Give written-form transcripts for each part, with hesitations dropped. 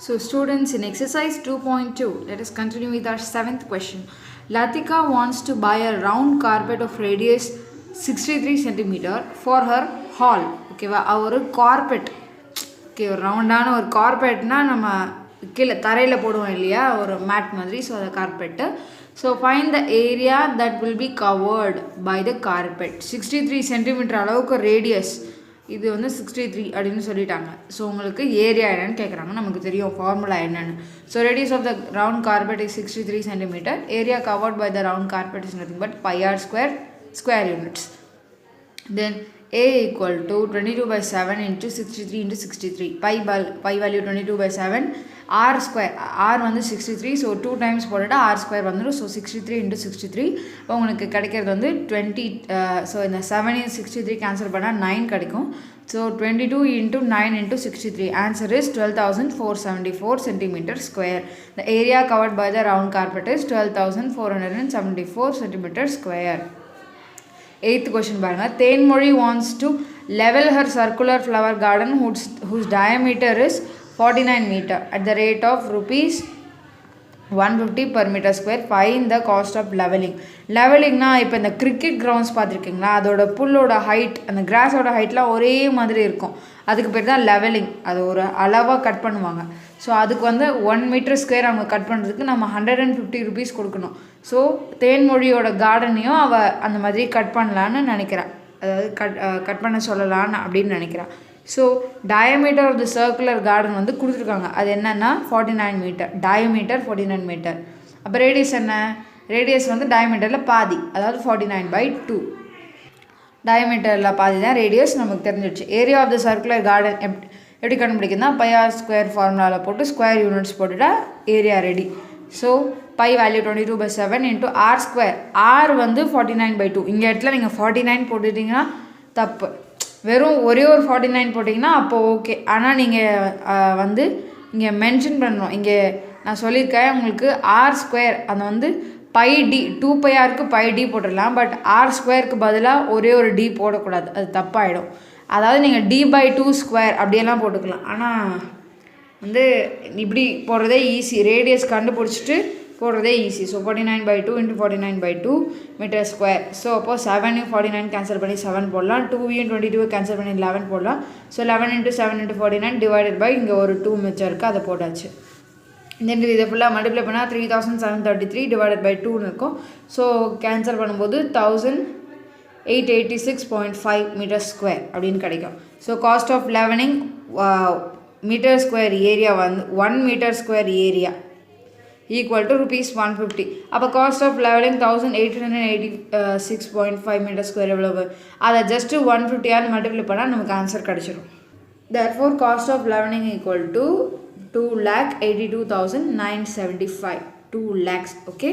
So students, in exercise 2.2, let us continue with our 7th question. Latika wants to buy a round carpet of radius 63 centimeter for her hall. Okay, ஒரு carpet okay ஒரு ரவுண்டான ஒரு கார்பெட்னா நம்ம கீழே தரையில் போடுவோம் இல்லையா ஒரு மேட் மாதிரி. ஸோ அது carpet. So find the area that will be covered by the carpet. 63 centimetre அளவுக்கு ரேடியஸ், இது வந்து 63 அப்படின்னு சொல்லிட்டாங்க. ஸோ உங்களுக்கு ஏரியா என்னன்னு கேட்குறாங்க. நமக்கு தெரியும் ஃபார்முலா என்னென்னு. So radius of the round carpet is 63 centimetre. Area covered by the round carpet is nothing but pi r square units. Then A equal to 22/7 into 63 into 63. Pi value 22/7. R square, R வந்து 63. So 2 times போட்டுட்டா R square வந்துடும். So 63 into 63. உங்களுக்கு கிடைக்கிறது வந்து 20. So இந்த 7 63 cancel பண்ணால் 9 கிடைக்கும். So 22 into 9 into 63. Answer is 12,474 centimeter square. The area covered by the round carpet is 12,474 centimeter square. 8th question பாருங்க. Thenmozhi wants to level her circular flower garden whose diameter is 49 meter at the rate of rupees 150 per meter square. Find the cost of leveling. லெவலிங்னா இப்போ இந்த cricket grounds பார்த்துருக்கீங்களா, அதோட புல்லோட height அந்த கிராஸோட ஹைட்லாம் ஒரே மாதிரி இருக்கும். அதுக்கு பேர் தான் லெவலிங். அது ஒரு அளவாக கட் பண்ணுவாங்க. ஸோ அதுக்கு வந்து 1 மீட்டர் ஸ்கொயர் அவங்க கட் பண்ணுறதுக்கு நம்ம 150 rupees கொடுக்கணும். ஸோ தேன்மொழியோட கார்டனையும் அவள் அந்த மாதிரி கட் பண்ணலான்னு நினைக்கிறான். அதாவது கட் பண்ண சொல்லலான்னு அப்படின்னு நினைக்கிறான். So diameter of the circular garden வந்து கொடுத்துருக்காங்க. அது என்னென்னா 49 மீட்டர். Diameter 49 metre. அப்போ ரேடியஸ் என்ன? ரேடியஸ் வந்து டயமீட்டரில் பாதி, அதாவது 49/2. டயமீட்டரில் பாதி தான் ரேடியஸ், நமக்கு தெரிஞ்சிடுச்சு. Area of the circular garden எப்படி கண்டுபிடிக்குதுன்னா pi r square ஃபார்முலாவில் போட்டு ஸ்கொயர் யூனிட்ஸ் போட்டுட்டா area ready. So pi value 22/7 into r square. r வந்து 49/2. இங்கே இடத்துல நீங்கள் 49 போட்டுட்டிங்கன்னா தப்பு. வெறும் ஒரே ஒரு 49 போட்டிங்கன்னா அப்போது ஓகே. ஆனால் நீங்கள் வந்து இங்கே மென்ஷன் பண்ணணும். இங்கே நான் சொல்லியிருக்கேன் உங்களுக்கு r square அது வந்து pi d 2pi rக்கு pi d போட்டுடலாம். பட் r ஸ்கொயருக்கு பதிலாக ஒரே ஒரு d போடக்கூடாது, அது தப்பாயிடும். அதாவது நீங்கள் d/2 ஸ்கொயர் அப்படியெல்லாம் போட்டுக்கலாம். ஆனால் வந்து இப்படி போடுறதே ஈஸி. ரேடியஸ் கண்டுபிடிச்சிட்டு போடுறதே easy. So 49/2 into 49/2 metre square. So அப்போது 7 49 கேன்சல் பண்ணி 7 போடலாம். 2 22 கேன்சல் பண்ணி 11 போடலாம். So 11 into 7 into 49 divided by இங்கே ஒரு 2 மிச்சம் இருக்குது, அதை போட்டாச்சு. தென் இதை ஃபுல்லாக மல்டிப்ளை பண்ணால் 3733 டிவைடட் பை 2ன்னு இருக்கும். ஸோ கேன்சல் பண்ணும்போது 1886.5 மீட்டர் ஸ்கொயர் அப்படின்னு கிடைக்கும். So cost of leveling metre square area வந்து 1 metre square area equal to rupees 150. அப்போ cost of leveling 1886.5 metre square எவ்வளவு? அதை ஜஸ்ட்டு 150 மல்டிப்ளை பண்ணால் நமக்கு ஆன்சர் கிடச்சிரும். therefore cost of leveling equal to 2,82,975. 2 lakhs. Okay.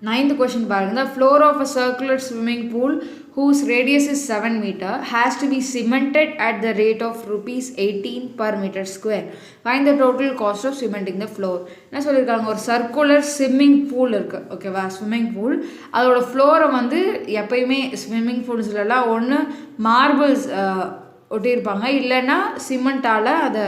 9th question பாருங்க. The floor of a circular swimming pool whose radius is 7 meter has to be cemented at the rate of rupees 18 per meter square. Find the total cost of cementing the floor. என்ன சொல்லியிருக்காங்க? ஒரு circular swimming pool இருக்குது, ஓகேவா? Swimming pool அதோட ஃப்ளோரை வந்து எப்பயுமே swimming பூல்ஸ்லாம் ஒன்று marbles ஒட்டியிருப்பாங்க, இல்லைன்னா சிமெண்ட்டால் அதை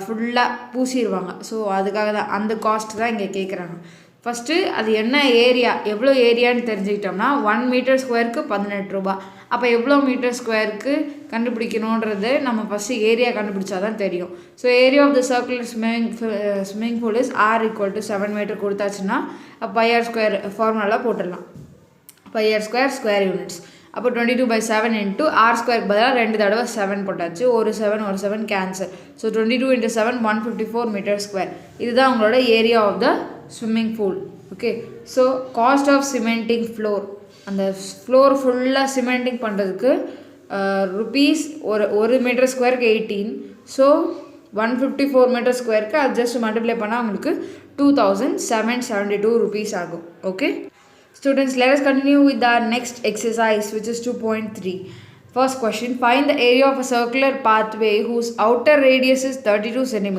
ஃபுல்லாக பூசிடுவாங்க. ஸோ அதுக்காக தான் அந்த காஸ்ட் தான் இங்கே கேட்குறாங்க. ஃபஸ்ட்டு அது என்ன ஏரியா, எவ்வளோ ஏரியான்னு தெரிஞ்சுக்கிட்டோம்னா 1 மீட்டர் ஸ்கொயருக்கு 18 ரூபா. அப்போ எவ்வளோ மீட்டர் ஸ்கொயருக்கு கண்டுபிடிக்கணுன்றது நம்ம ஃபஸ்ட்டு ஏரியா கண்டுபிடிச்சா தான் தெரியும். So area of the circular swimming pool is r equal to 7 metre கொடுத்தாச்சுன்னா pi r ஸ்கொயர் ஃபார்முலாவில் போட்டுடலாம். pi r square units. அப்போ 22/7 into r ஸ்கொயருக்கு பதிலாக 2 தடவை 7 போட்டாச்சு. ஒரு 7 cancel. So 22 into 7 154 metre square. இதுதான் உங்களோட area of the swimming pool. Okay. So cost of cementing floor, அந்த ஃப்ளோர் ஃபுல்லாக சிமெண்டிங் பண்ணுறதுக்கு ருபீஸ் ஒரு மீட்டர் ஸ்கொயருக்கு 18. ஸோ 154 மீட்டர் ஸ்கொயருக்கு அது ஜஸ்ட் மல்டிப்ளை பண்ணால் உங்களுக்கு 2,772 rupees ஆகும். Okay students, let us continue with our next exercise, which is 2.3. First question, find the area of a circular pathway whose outer radius is 32 cm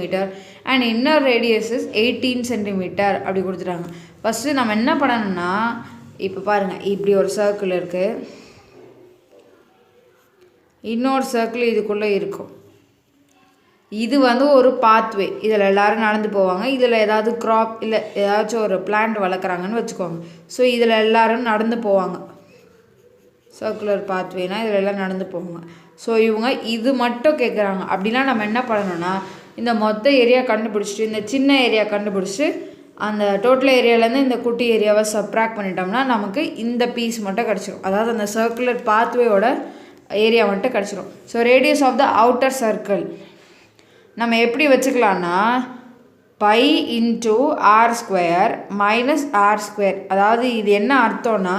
and inner radius is 18 cm. அப்படி கொடுத்துட்டாங்க. First நம்ம என்ன பண்ணணும்னா, இப்போ பாருங்கள், இப்படி ஒரு circle இருக்குது, இன்னொரு சர்க்கிள் இதுக்குள்ளே இருக்கும். இது வந்து ஒரு பாத்வே, இதில் எல்லோரும் நடந்து போவாங்க. இதில் ஏதாவது க்ராப் இல்லை ஏதாச்சும் ஒரு பிளான்ட் வளர்க்குறாங்கன்னு வச்சுக்கோங்க. ஸோ இதில் எல்லோரும் நடந்து போவாங்க. சர்க்குலர் பாத்வேனா இதில் எல்லாம் நடந்து போவாங்க. ஸோ இவங்க இது மட்டும் கேட்குறாங்க. அப்படின்னா நம்ம என்ன பண்ணணும்னா இந்த மொத்த ஏரியா கண்டுபிடிச்சிட்டு இந்த சின்ன ஏரியா கண்டுபிடிச்சி அந்த டோட்டல் ஏரியாவிலேருந்து இந்த குட்டி ஏரியாவை சப்ராக்ட் பண்ணிட்டோம்னா நமக்கு இந்த பீஸ் மட்டும் கிடச்சிரும். அதாவது அந்த சர்க்குலர் பாத்வேயோட ஏரியா மட்டும் கிடச்சிரும். So radius of the outer circle நம்ம எப்படி வச்சுக்கலான்னா pi into R square minus R square. அதாவது இது என்ன அர்த்தம்னா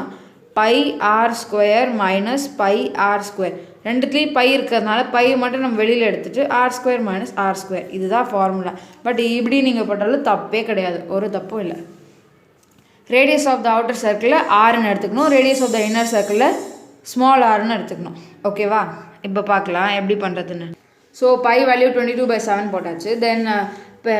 pi R square minus pi R square. ரெண்டுத்துலேயும் பை இருக்கிறதுனால பை மட்டும் நம்ம வெளியில் எடுத்துகிட்டு R square minus R square இதுதான் ஃபார்முலா. பட் இப்படி நீங்கள் போட்டாலும் தப்பே கிடையாது, ஒரு தப்பும் இல்லை. ரேடியஸ் ஆஃப் த அவுட்டர் சர்க்கிளில் ஆர்னு எடுத்துக்கணும், ரேடியஸ் ஆஃப் த இன்னர் சர்க்கிளில் ஸ்மால் ஆர்னு எடுத்துக்கணும். ஓகேவா? இப்போ பார்க்கலாம் எப்படி பண்ணுறதுன்னு. ஸோ பை வேல்யூ 22/7 போட்டாச்சு. தென் இப்போ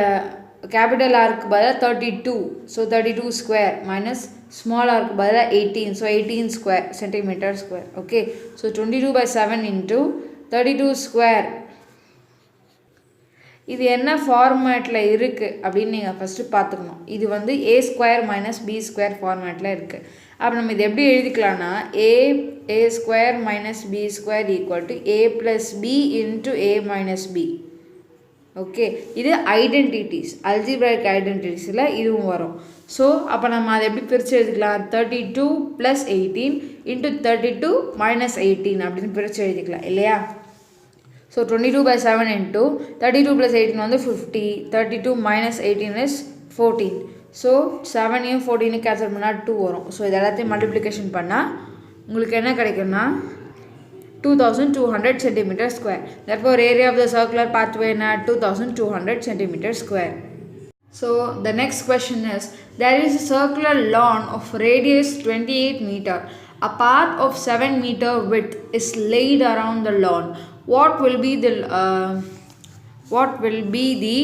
கேபிட்டல் ஆருக்கு பதிலாக 32. ஸோ 32 ஸ்கொயர் மைனஸ் ஸ்மால் ஆருக்கு பதிலாக 18. So 18 square centimetre square. Okay, so 22/7 into 32 square. இது என்ன ஃபார்மேட்டில் இருக்குது அப்படின்னு நீங்கள் ஃபஸ்ட்டு பார்த்துக்கணும். இது வந்து A square minus B square ஃபார்மேட்டில் இருக்குது. அப்போ நம்ம இது எப்படி எழுதிக்கலாம்னா A square minus B square equal to A plus B into A minus B. Okay, இது ஐடென்டிட்டிஸ், அல்ஜிப்ராய்க் ஐடென்டிட்டிஸில் இதுவும் வரும். ஸோ அப்போ நம்ம அதை எப்படி பிரித்து எழுதிக்கலாம் 32 + 18 இன்ட்டு 32 - 18 அப்படின்னு பிரித்து எழுதிக்கலாம் இல்லையா? ஸோ 22/7 இன்ட்டு 32 + 18 வந்து 50. 32 - 18 இஸ் 14. ஸோ 7ஐயும் 14 கேன்சல் பண்ணால் 2 வரும். ஸோ இது எல்லாத்தையும் மல்டிப்ளிகேஷன் பண்ணால் உங்களுக்கு என்ன கிடைக்கும்னா 2200 centimeter square. Therefore, area of the circular pathway is 2200 centimeter square. So, the next question is, there is a circular lawn of radius 28 meter. A path of 7 meter width is laid around the lawn. What will be the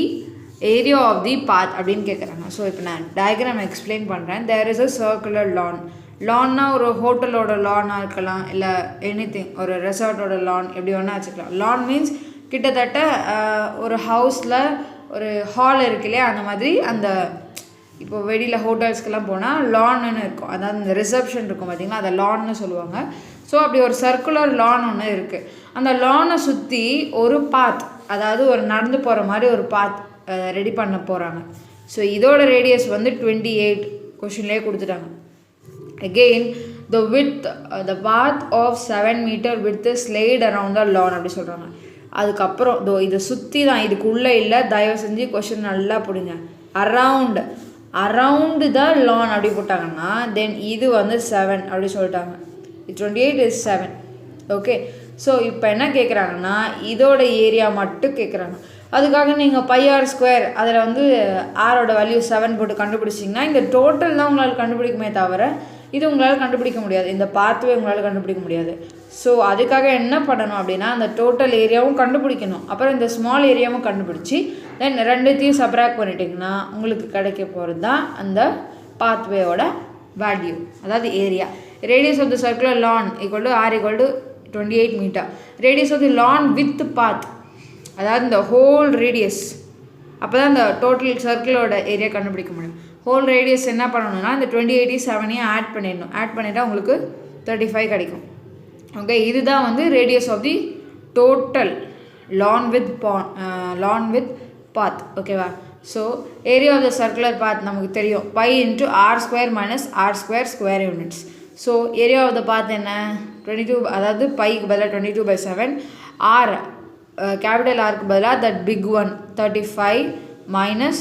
area of the path? அப்படின்னு கேட்குறாங்க. So இப்போ நான் diagram explain பண்ணுறேன். There is a circular லான். லான்னா ஒரு ஹோட்டலோட லானாக இருக்கலாம், இல்லை anything ஒரு ரெசார்ட்டோட லான், எப்படி வேணால் வச்சுக்கலாம். லான் மீன்ஸ் கிட்டத்தட்ட ஒரு ஹவுஸில் ஒரு ஹால் இருக்கு இல்லையா, அந்த மாதிரி அந்த இப்போ வெளியில் ஹோட்டல்ஸ்க்கெல்லாம் போனால் லான்னு இருக்கும். அதாவது இந்த ரிசப்ஷன் இருக்கும் பார்த்திங்கன்னா, அதை லான்னு சொல்லுவாங்க. ஸோ அப்படி ஒரு சர்க்குலர் லான் ஒன்று இருக்குது. அந்த லானை சுற்றி ஒரு பாத், அதாவது ஒரு நடந்து போகிற மாதிரி ஒரு பாத் ரெடி பண்ண போகிறாங்க. ஸோ இதோட ரேடியஸ் வந்து 28 கொஷின்லேயே கொடுத்துட்டாங்க. Again, the width, the path of 7 meter width is laid around the lawn அப்படி சொல்கிறாங்க. அதுக்கப்புறம் இதை சுற்றி தான், இதுக்குள்ளே இல்லை, தயவு செஞ்சு கொஷின் நல்லா பிடிங்க. அரவுண்டு த லான் அப்படி போட்டாங்கன்னா தென் இது வந்து 7 அப்படி சொல்லிட்டாங்க. 28 is 7. ஓகே, ஸோ இப்போ என்ன கேட்குறாங்கன்னா இதோட ஏரியா மட்டும் கேட்குறாங்க. அதுக்காக நீங்கள் பை ஆர் ஸ்கொயர் அதில் வந்து ஆரோட வேல்யூ 7 போட்டு கண்டுபிடிச்சிங்கன்னா இந்த டோட்டல் தான் உங்களால் கண்டுபிடிக்குமே தவிர இது உங்களால் கண்டுபிடிக்க முடியாது, இந்த பாத்வே உங்களால் கண்டுபிடிக்க முடியாது. ஸோ அதுக்காக என்ன பண்ணணும் அப்படின்னா அந்த டோட்டல் ஏரியாவும் கண்டுபிடிக்கணும், அப்புறம் இந்த ஸ்மால் ஏரியாவும் கண்டுபிடிச்சி தென் ரெண்டுத்தையும் சப்ராக்ட் பண்ணிட்டிங்கன்னா உங்களுக்கு கிடைக்க போகிறது தான் அந்த பாத்வேயோட வேல்யூ, அதாவது area. Radius of the circular lawn equal to R equal to 28 metre. Radius of the lawn with path, அதாவது இந்த ஹோல் ரேடியஸ், அப்போ தான் இந்த டோட்டல் சர்க்கிளோட ஏரியா கண்டுபிடிக்க முடியும். ஹோல் ரேடியஸ் என்ன பண்ணணும்னா இந்த 28 ஆட் பண்ணிடணும். ஆட் பண்ணிட்டால் உங்களுக்கு 35 கிடைக்கும். ஓகே, இதுதான் வந்து radius of the total lawn with path. ஓகேவா? So area of the circular path நமக்கு தெரியும், pi into R square minus R square square units. So area of the path என்ன 22, அதாவது பைக்கு பதிலாக 22/7, ஆர் கேபிட்டல் ஆருக்கு பதிலாக that big one 35 minus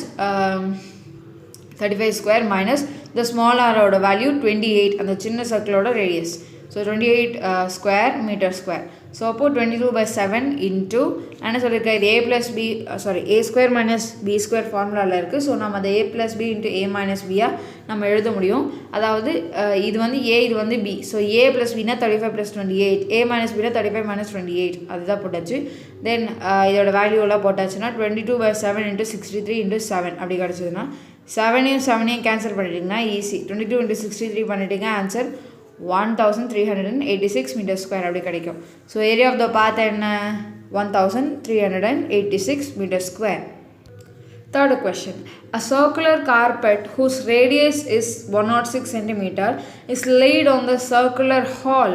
35 square minus the small ஆரோட value 28, அந்த சின்ன சர்க்கிளோட radius. So 28 square metre square. So அப்போது 22/7 இன்ட்டு என்ன சொல்லியிருக்கேன், இது A square minus B square ஃபார்முலாவில் இருக்குது. ஸோ நம்ம அதை a + b into a - b நம்ம எழுத முடியும். அதாவது இது வந்து a, இது வந்து b. ஸோ a + b னா 35 + 28, a - b னா 35 - 28, அதுதான் போட்டாச்சு. தென் இதோட வேல்யூலாம் போட்டாச்சுன்னா 22/7 இன்ட்டு 63 இன்ட்டு 7 அப்படி கிடச்சதுன்னா 7ஐயும் 7ஐயும் கேன்சல் பண்ணிட்டிங்கன்னா ஈஸி. 22 இன்ட்டு 63 பண்ணிட்டீங்க, ஆன்சர் 1386 மீட்டர் ஸ்கொயர் அப்படி கிடைக்கும். So area of the path என்ன 1386 meters square. Third question. A circular carpet whose radius is 106 cm is laid on the circular hall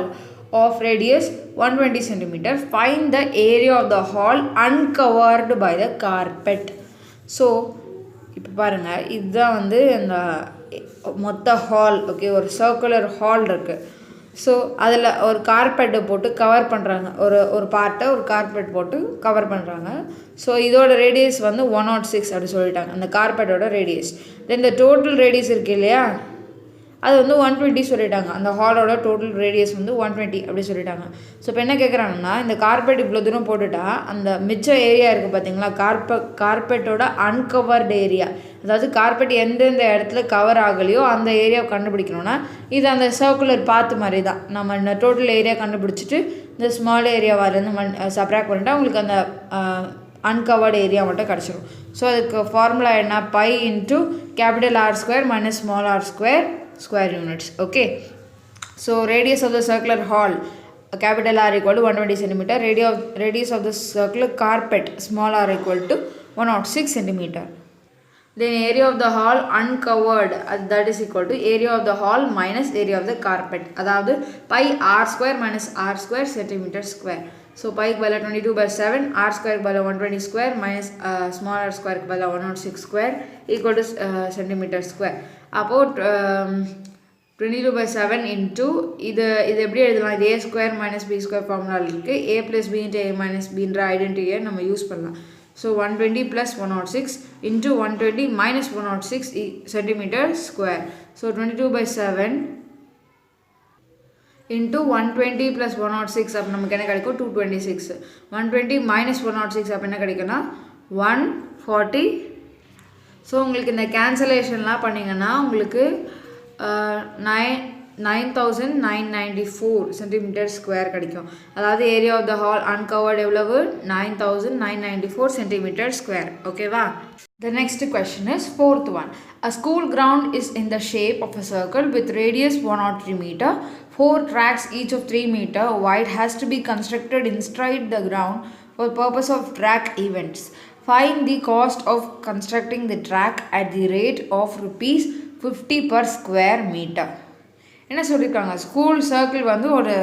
of radius 120 cm. Find the area of the hall uncovered by the carpet. So, இப்போ பாருங்கள், இதுதான் வந்து இந்த மொத்த hall. Okay, ஒரு circular hall இருக்குது. So அதில் ஒரு கார்பெட்டை போட்டு கவர் பண்ணுறாங்க. ஒரு பார்ட்டை ஒரு கார்பெட் போட்டு கவர் பண்ணுறாங்க. ஸோ இதோட ரேடியஸ் வந்து 106 அப்படி சொல்லிட்டாங்க, அந்த கார்பெட்டோட ரேடியஸ். தென் இந்த டோட்டல் ரேடியஸ் இருக்குது இல்லையா, அது வந்து 120 சொல்லிட்டாங்க. அந்த ஹாலோட டோட்டல் ரேடியஸ் வந்து 120 அப்படி சொல்லிட்டாங்க. ஸோ இப்போ என்ன கேட்குறாங்கன்னா, இந்த கார்பெட் இவ்வளோ தூரம் போட்டுட்டா அந்த மிச்ச ஏரியா இருக்குது பார்த்தீங்களா, கார்பெட்டோட அன்கவர்டு ஏரியா, அதாவது கார்பெட் எந்தெந்த இடத்துல கவர் ஆகலையோ அந்த ஏரியாவை கண்டுபிடிக்கணும்னா இது அந்த சர்க்குலர் பாத்து மாதிரி தான். நம்ம இந்த டோட்டல் ஏரியா கண்டுபிடிச்சிட்டு இந்த ஸ்மால் ஏரியாவிலேருந்து சப்ராக்ட் பண்ணிட்டா உங்களுக்கு அந்த அன்கவர்டு ஏரியா மட்டும் கிடச்சிடும். ஸோ அதுக்கு ஃபார்முலா என்ன, pi into capital R square minus small R square square units. Okay, so radius of the circular hall capital R equal to 120 cm, radius of the circular carpet small r equal to 106 cm. Then area of the hall uncovered, that is equal to area of the hall minus area of the carpet, அதாவது pi r square minus r square centimeter square. So pi க்கு பதிலா 22/7, r square க்கு பதிலா 120 square minus small r square க்கு பதிலா 106 square equal to centimeter square. அப்போ 22/7 into இது எப்படி எழுதலாம், இது a square minus b square ஃபார்முலாவில் இருக்குது. a plus b into a minus b என்ற ஐடென்டிட்டியை நம்ம யூஸ் பண்ணலாம். So 120 plus 106 into 120 minus 106 centimeter square. So 22/7 into 120 plus 106 அப்போ நமக்கு என்ன கிடைக்கும், 226. 120 minus 106 அப்போ என்ன கிடைக்குன்னா 140. ஸோ உங்களுக்கு இந்த கேன்சலேஷன்லாம் பண்ணிங்கன்னா உங்களுக்கு 9994 சென்டிமீட்டர் ஸ்கொயர் கிடைக்கும். அதாவது area of the hall uncovered எவ்வளவு, 9994 சென்டிமீட்டர் ஸ்கொயர். ஓகேவா? The next question is fourth one. A school ground is in the shape of a circle with radius 103 meter. 4 tracks each of 3 meter wide has to be constructed inside the ground for purpose of track events. Find the cost of constructing the track at the rate of rupees 50 per square meter. என்ன சொல்லியிருக்காங்க, school circle வந்து ஒரு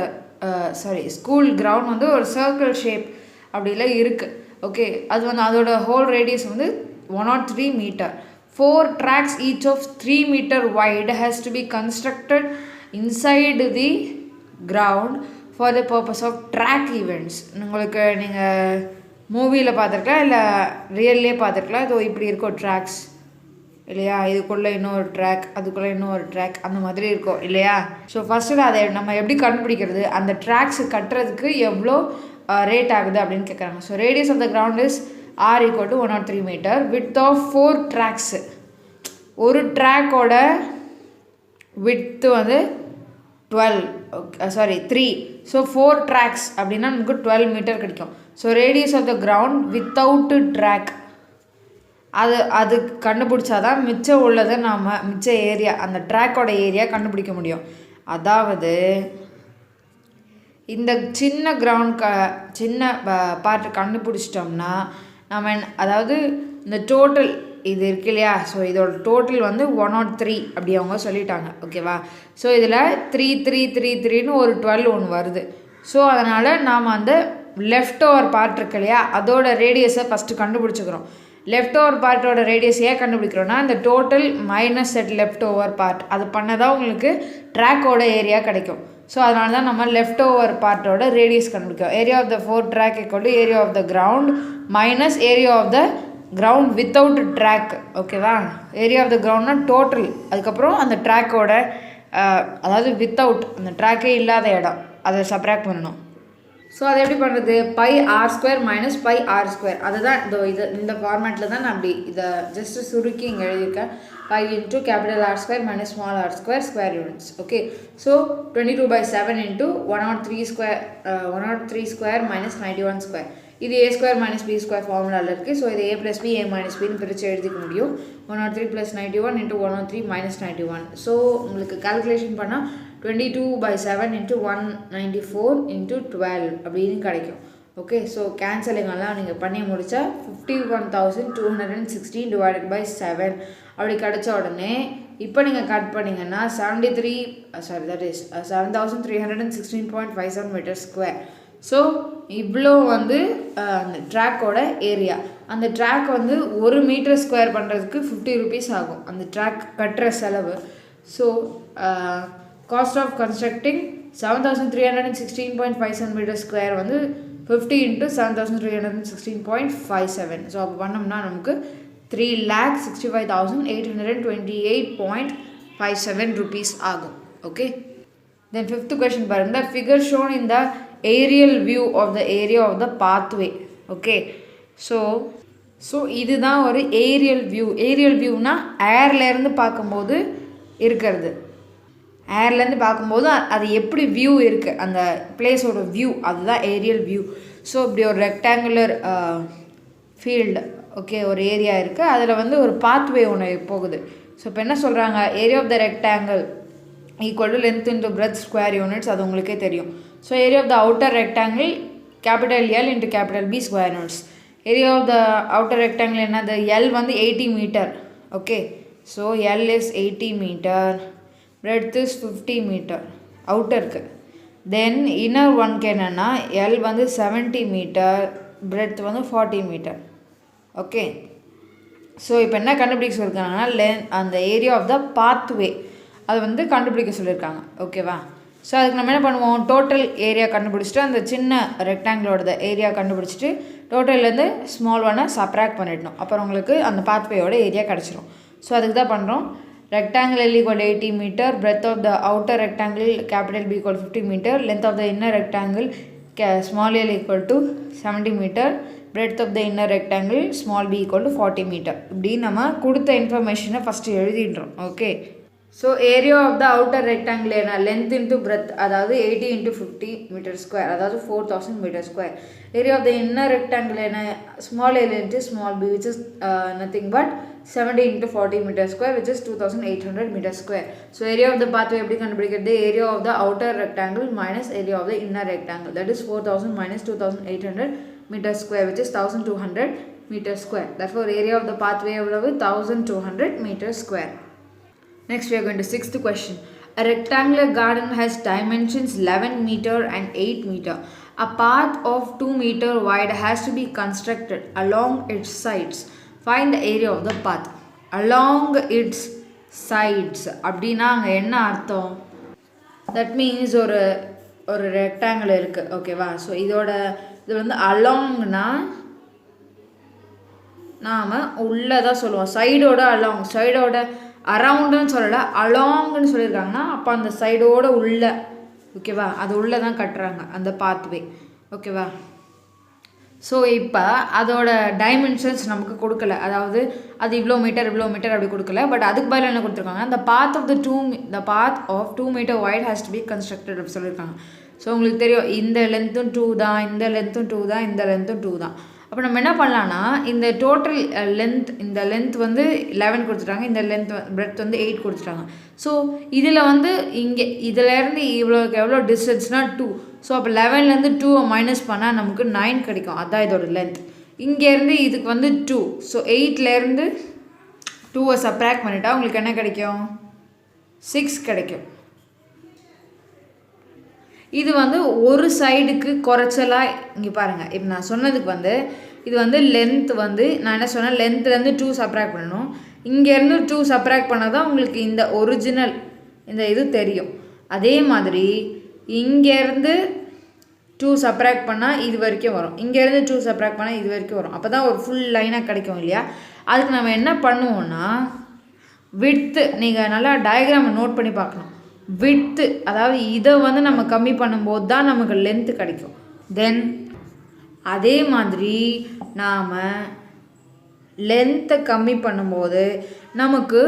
school ground வந்து ஒரு circle shape அப்படிலாம் இருக்குது. Okay, அது வந்து அதோட ஹோல் ரேடியஸ் வந்து 103 meter. 4 tracks each of 3 meter wide has to be constructed inside the ground for the purpose of track events. உங்களுக்கு நீங்கள் மூவியில் பார்த்துருக்கலாம், இல்லை ரியல்லே பார்த்துருக்கலாம். இதோ இப்படி இருக்கும் ட்ராக்ஸ் இல்லையா, இதுக்குள்ளே இன்னொரு ட்ராக், அதுக்குள்ளே இன்னொரு ட்ராக், அந்த மாதிரி இருக்கும் இல்லையா. ஸோ ஃபஸ்ட்டு அதை நம்ம எப்படி கண்டுபிடிக்கிறது, அந்த ட்ராக்ஸ் கட்டுறதுக்கு எவ்வளோ ரேட் ஆகுது அப்படின்னு கேட்குறாங்க. So radius of the ground is r equal to 103 meter. width of 4 tracks, ஒரு ட்ராக்கோட width வந்து 3. ஸோ 4 tracks அப்படின்னா நமக்கு 12 மீட்டர் கிடைக்கும். So radius of the ground without track அது கண்டுபிடிச்சாதான் மிச்சம் உள்ளதை நாம் மிச்ச ஏரியா அந்த ட்ராக்கோட ஏரியா கண்டுபிடிக்க முடியும். அதாவது இந்த சின்ன கிரவுண்ட் சின்ன பார்ட்டு கண்டுபிடிச்சிட்டோம்னா நம்ம அதாவது இந்த டோட்டல் இது இருக்கு இல்லையா, ஸோ இதோட டோட்டல் வந்து 103 அப்படி அவங்க சொல்லிட்டாங்க. ஓகேவா? ஸோ இதில் 3 ஒரு 12 ஒன்று வருது. ஸோ அதனால் நாம் அந்த லெஃப்ட் ஓவர் பார்ட் இருக்கு இல்லையா, அதோட ரேடியஸை ஃபஸ்ட்டு கண்டுபிடிச்சிக்கிறோம். லெஃப்ட் ஓவர் பார்ட்டோட ரேடியஸ் ஏன் கண்டுபிடிக்கிறோன்னா இந்த total minus set left over part அது பண்ணதான் உங்களுக்கு ட்ராக்கோட ஏரியா கிடைக்கும். ஸோ அதனால தான் நம்ம லெஃப்ட் ஓவர் பார்ட்டோட ரேடியஸ் கண்டுபிடிக்கும். Area of the 4 track equal to area of the ground minus area of the ground without track. ஓகேவா? ஏரியா ஆஃப் த கிரவுண்ட்னா டோட்டல், அதுக்கப்புறம் அந்த ட்ராக்கோட அதாவது வித்தவுட் அந்த ட்ராக்கே இல்லாத இடம் அதை சப்ராக்ட் பண்ணணும். ஸோ அதை எப்படி பண்ணுறது, pi R square minus pi R square, அதுதான் இந்த ஃபார்மேட்டில் தான் நான் அப்படி இதை ஜஸ்ட்டு சுருக்கி இங்கே எழுதியிருக்கேன். Pi into capital R square minus small R square square units. Okay, so 22/7 into 103 square minus 91 square. இது a square minus B square ஃபார்முலாவில் இருக்குது. ஸோ இது a plus B a minus பின்னு பிரித்து எழுதிக்க முடியும். 103 + 91 இன்ட்டு 103 - 91. ஸோ உங்களுக்கு கால்குலேஷன் பண்ணால் 22/7 இன்ட்டு 194 இன்ட்டு 12 அப்படின்னு கிடைக்கும். ஓகே, ஸோ கேன்சலிங்கெல்லாம் நீங்கள் பண்ணி முடித்தா 51,216 டிவைடட் பை 7 அப்படி கிடச்ச உடனே இப்போ நீங்கள் கட் பண்ணிங்கன்னா 7,316.57 மீட்டர் ஸ்கொயர். ஸோ இவ்வளோ வந்து அந்த ட்ராக்கோட ஏரியா. அந்த ட்ராக் வந்து 1 மீட்டர் ஸ்கொயர் பண்ணுறதுக்கு 50 ருபீஸ் ஆகும் அந்த ட்ராக் கட்டுற செலவு. So cost of constructing 7,316.57 metre square வந்து 50 into 7,316.57. ஸோ அப்போ பண்ணோம்னா நமக்கு 3,65,828.57 rupees ஆகும். ஓகே, தென் 5th question பாருங்க. The figure shown in the aerial view of the area of the pathway. Okay, so இதுதான் ஒரு ஏரியல் வியூ. ஏரியல் வியூனா ஏர்லேருந்து பார்க்கும்போது இருக்கிறது. ஏர்லேருந்து பார்க்கும்போது அது எப்படி வியூ இருக்குது அந்த பிளேஸோட வியூ, அதுதான் ஏரியல் வியூ. ஸோ இப்படி ஒரு ரெக்டாங்குலர் ஃபீல்டு, ஓகே, ஒரு ஏரியா இருக்குது. அதில் வந்து ஒரு பாத்வே ஒன்று போகுது. ஸோ இப்போ என்ன சொல்கிறாங்க, area of the rectangle equal to length into breadth square units. அது உங்களுக்கே தெரியும். So area of the outer rectangle capital L into capital B square units. Area of the outer rectangle என்னது, L வந்து 80 metre. Okay, so L is 80 metre, breadth is 50 metre அவுட்டருக்கு. Then inner ஒன்க்கு என்னென்னா L வந்து 70 metre, breadth வந்து 40 metre. Okay, so இப்போ என்ன கண்டுபிடிக்க சொல்லியிருக்காங்கன்னா அந்த ஏரியா ஆஃப் த பாத்வே அது வந்து கண்டுபிடிக்க சொல்லியிருக்காங்க. ஓகேவா, ஸோ அதுக்கு நம்ம என்ன பண்ணுவோம், டோட்டல் ஏரியா கண்டுபிடிச்சிட்டு அந்த சின்ன ரெக்டாங்கிளோட ஏரியா கண்டுபிடிச்சிட்டு டோட்டல்லேருந்து ஸ்மால் ஒன்னை சப்ராக்ட் பண்ணிடணும். அப்புறம் உங்களுக்கு அந்த பாத்வேயோட ஏரியா கிடச்சிரும். ஸோ அதுக்கு தான் பண்ணுறோம். Rectangle L equal to 80 meter, breadth of the outer rectangle capital B equal to 50 meter, length of the inner rectangle small l equal to 70 meter, breadth of the inner rectangle small b equal to 40 meter. இப்படி நம்ம கொடுத்த இன்ஃபர்மேஷனை first எழுதிடுறோம். Okay, so area of the outer rectangle என்ன, length into breadth, அதாவது 80 into 50 metre square, அதாவது 4,000 metre square. Area of the inner rectangle என்ன, small L into small B which is nothing but 70 into 40 meter square which is 2,800 meter square. So area of the pathway எப்படி கண்டுபிடிக்கிறது, area of the outer rectangle minus area of the inner rectangle, that is 4,000 minus 2,800 meter square which is 1,200 meter square. Therefore area of the pathway எவ்வளவு, 1,200 meter square. Next we are going to 6th question. A rectangular garden has dimensions 11 meter and 8 meter. A path of 2 meter wide has to be constructed along its sides. Find the area of the path along its sides. அப்படின்னா அங்கே என்ன அர்த்தம், that means ஒரு rectangle இருக்குது. ஓகேவா, so இது வந்து அலாங்னா நாம் உள்ளே தான் சொல்லுவோம். சைடோட அலாங், சைடோட அரவுண்டுன்னு சொல்லலை, அலாங்னு சொல்லியிருக்காங்கன்னா அப்போ அந்த சைடோட உள்ள, ஓகேவா, அது உள்ளே தான் கட்டுறாங்க அந்த பாத்வே. ஓகேவா, ஸோ இப்போ அதோட டைமென்ஷன்ஸ் நமக்கு கொடுக்கல, அதாவது அது இவ்வளோ மீட்டர் அப்படி கொடுக்கல. பட் அதுக்கு பதில் என்ன கொடுத்துருக்காங்க, the path of 2 meter wide has to be constructed அப்படி சொல்லியிருக்காங்க. ஸோ உங்களுக்கு தெரியும் இந்த லென்த்தும் 2 தான், இந்த லென்த்தும் 2 தான், இந்த லென்த்தும் 2 தான். அப்போ நம்ம என்ன பண்ணலான்னா இந்த டோட்டல் லென்த், இந்த லென்த் வந்து 11 கொடுத்துட்டாங்க, இந்த லென்த் பிரெத் வந்து 8 கொடுத்துட்டாங்க. ஸோ இதில் வந்து இங்கே இதிலேருந்து இவ்வளோக்கு எவ்வளோ டிஸ்டன்ஸ்னால் 2. ஸோ அப்போ 11லேருந்து 2 மைனஸ் பண்ணால் நமக்கு 9 கிடைக்கும். அதுதான் இதோட லென்த். இங்கேருந்து இதுக்கு வந்து 2. ஸோ 8லேருந்து 2 சப்ராக்ட் பண்ணிட்டா உங்களுக்கு என்ன கிடைக்கும், 6 கிடைக்கும். இது வந்து ஒரு சைடுக்கு குறைச்சலாக இங்கே பாருங்கள். இப்போ நான் சொன்னதுக்கு வந்து இது வந்து லென்த் வந்து நான் என்ன சொன்னேன், லென்த்லேருந்து 2 சப்ராக்ட் பண்ணணும். இங்கேருந்து 2 சப்ராக்ட் பண்ணால் தான் உங்களுக்கு இந்த ஒரிஜினல் இந்த இது தெரியும். அதே மாதிரி இங்கேருந்து 2 சப்ராக்ட் பண்ணால் இது வரைக்கும் வரும், இங்கேருந்து 2 சப்ராக்ட் பண்ணால் இது வரைக்கும் வரும். அப்போ தான் ஒரு ஃபுல் லைனாக கிடைக்கும் இல்லையா. அதுக்கு நம்ம என்ன பண்ணுவோன்னா விட்த்து, நீங்கள் நல்லா டயக்ராமை நோட் பண்ணி பார்க்கணும். விட்த்து அதாவது இதை வந்து நம்ம கம்மி பண்ணும்போது தான் நமக்கு லென்த்து கிடைக்கும். தென் அதே மாதிரி நாம் லென்த்தை கம்மி பண்ணும்போது நமக்கு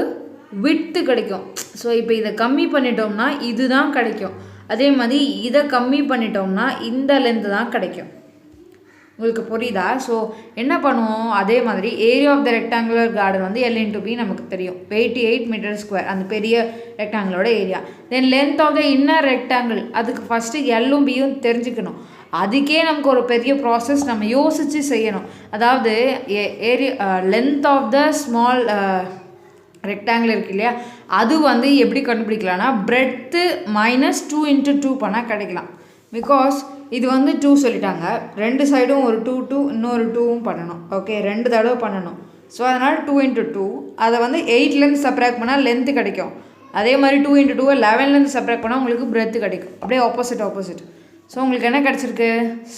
விட்த்து கிடைக்கும். ஸோ இப்போ இதை கம்மி பண்ணிட்டோம்னா இது தான் கிடைக்கும். அதே மாதிரி இதை கம்மி பண்ணிட்டோம்னா இந்த லென்த்து தான் கிடைக்கும். உங்களுக்கு புரியுதா? ஸோ என்ன பண்ணுவோம், அதே மாதிரி area of the rectangular garden வந்து L into B நமக்கு தெரியும், 88 மீட்டர் ஸ்கொயர் அந்த பெரிய ரெக்டாங்கிளோட ஏரியா. Then length of the inner rectangle, அதுக்கு ஃபஸ்ட்டு எல்லும் பியும் தெரிஞ்சுக்கணும். அதுக்கே நமக்கு ஒரு பெரிய ப்ராசஸ் நம்ம யோசித்து செய்யணும். அதாவது area length of the small rectangle இருக்கு இல்லையா, அது வந்து எப்படி கண்டுபிடிக்கலாம்னா பிரெட்த்து மைனஸ் 2 × 2 பண்ணால் கிடைக்கலாம். பிகாஸ் இது வந்து 2 சொல்லிட்டாங்க, ரெண்டு சைடும் ஒரு 2 2 இன்னொரு 2வும் பண்ணணும். ஓகே, 2 தடவை பண்ணணும். ஸோ அதனால் 2 × 2 அதை வந்து 8லேருந்து சப்ராக்ட் பண்ணால் லென்த்து கிடைக்கும். அதே மாதிரி 2 × 2 11லேருந்து சப்ராக்ட் பண்ணால் உங்களுக்கு பிரெத்து கிடைக்கும். அப்படியே ஆப்போசிட். ஸோ உங்களுக்கு என்ன கிடச்சிருக்கு?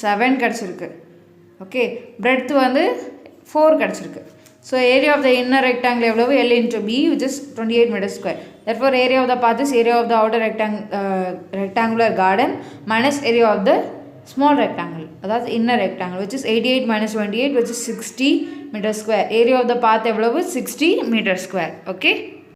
7 கிடச்சிருக்கு. ஓகே, பிரெத்து வந்து 4 கிடச்சிருக்கு. So area of the inner rectangle எவ்வளவு? L × B which is 28 m². Therefore area of the path is area of the outer rectangular garden minus area of the small rectangle, அதாவது inner rectangle, which is 88 minus 28 which is 60 m². Area of the path எவ்வளவு? 60 m². Okay.